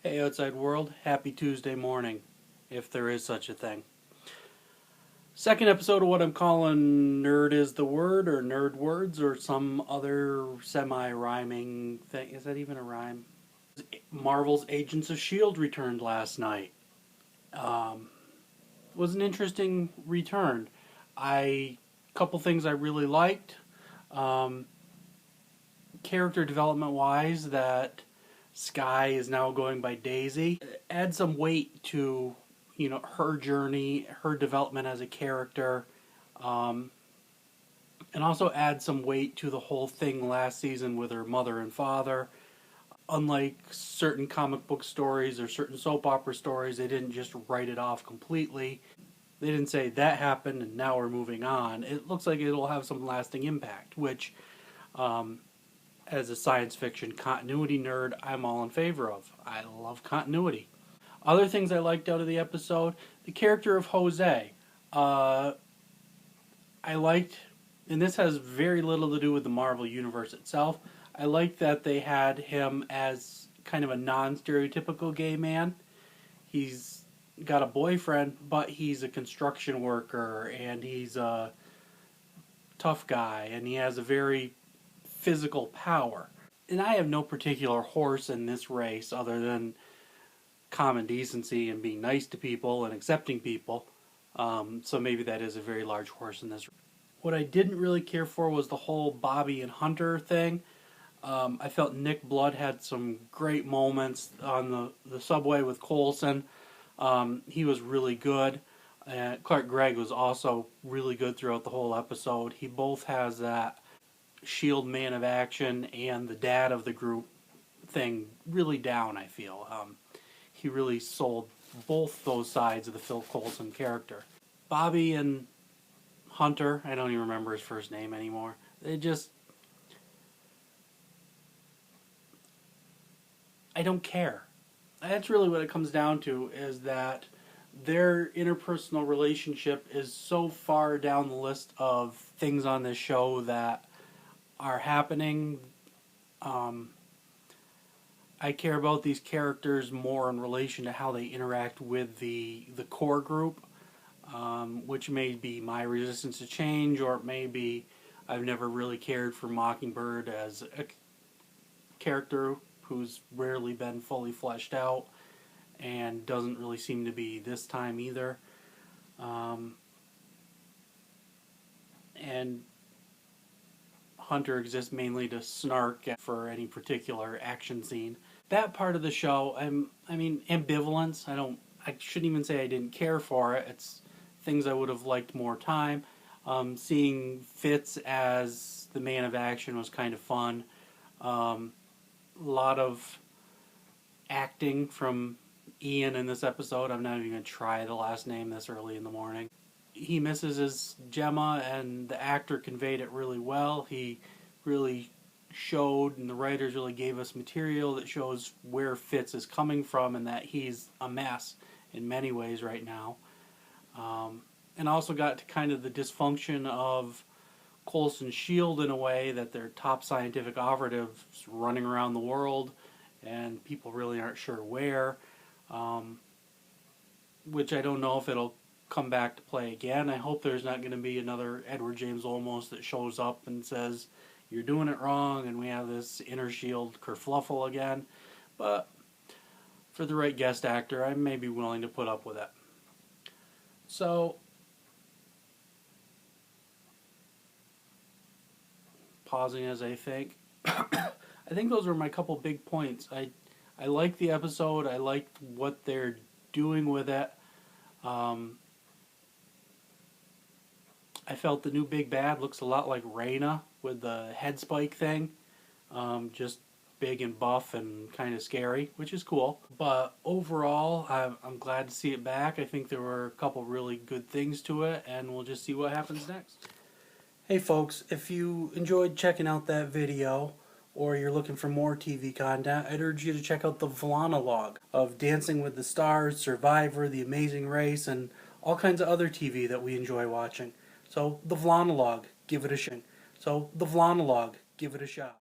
Hey outside world, happy Tuesday morning, if there is such a thing. Second episode of what I'm calling Nerd is the Word, or Nerd Words, or some other semi-rhyming thing. Is that even a rhyme? Marvel's Agents of S.H.I.E.L.D. returned last night. Um, was an interesting return. Couple things I really liked. Um, Character development wise, that Sky is now going by Daisy. Add some weight to, her journey, her development as a character, um, and also add some weight to the whole thing last season with her mother and father. Unlike certain comic book stories or certain soap opera stories, they didn't just write it off completely. They didn't say that happened and now we're moving on. It looks like it'll have some lasting impact, which, um, as a science fiction continuity nerd, I'm all in favor of. I love continuity. Other things I liked out of the episode, the character of Jose. Uh, I liked, and this has very little to do with the Marvel Universe itself, I liked that they had him as kind of a non stereotypical gay man. He's got a boyfriend, but he's a construction worker and he's a tough guy and he has a very physical power. And I have no particular horse in this race other than common decency and being nice to people and accepting people. So maybe that is a very large horse in this. What I didn't really care for was the whole Bobby and Hunter thing. I felt Nick Blood had some great moments on the subway with Coulson. He was really good. Clark Gregg was also really good throughout the whole episode. He both has that Shield man of action and the dad of the group thing really down, I feel. He really sold both those sides of the Phil Coulson character. Bobby and Hunter, I don't even remember his first name anymore. I don't care. That's really what it comes down to, is that their interpersonal relationship is so far down the list of things on this show that are happening. Um, I care about these characters more in relation to how they interact with the core group, which may be my resistance to change, or it may be I've never really cared for Mockingbird as a character who's rarely been fully fleshed out and doesn't really seem to be this time either. Um, and Hunter exists mainly to snark for any particular action scene. That part of the show, ambivalence. I shouldn't even say I didn't care for it. It's things I would have liked more time. Seeing Fitz as the man of action was kind of fun. A lot of acting from Ian in this episode. I'm not even going to try the last name this early in the morning. He misses his Gemma, and the actor conveyed it really well. He really showed, and the writers really gave us material that shows where Fitz is coming from and that he's a mess in many ways right now. And also got to kind of the dysfunction of Coulson's Shield in a way, that their top scientific operatives running around the world and people really aren't sure where, which I don't know if it'll come back to play again. I hope there's not going to be another Edward James Olmos that shows up and says, you're doing it wrong, and we have this inner Shield kerfluffle again. But for the right guest actor, I may be willing to put up with it. So, pausing as I think. I think those were my couple big points. I liked the episode. I liked what they're doing with it. I felt the new big bad looks a lot like Reyna with the head spike thing. Just big and buff and kind of scary, which is cool. But overall, I'm glad to see it back. I think there were a couple really good things to it, and we'll just see what happens next. Hey folks, if you enjoyed checking out that video, or you're looking for more TV content, I'd urge you to check out the Vlonologue of Dancing with the Stars, Survivor, The Amazing Race, and all kinds of other TV that we enjoy watching. So, the Vlonologue, give it a shot.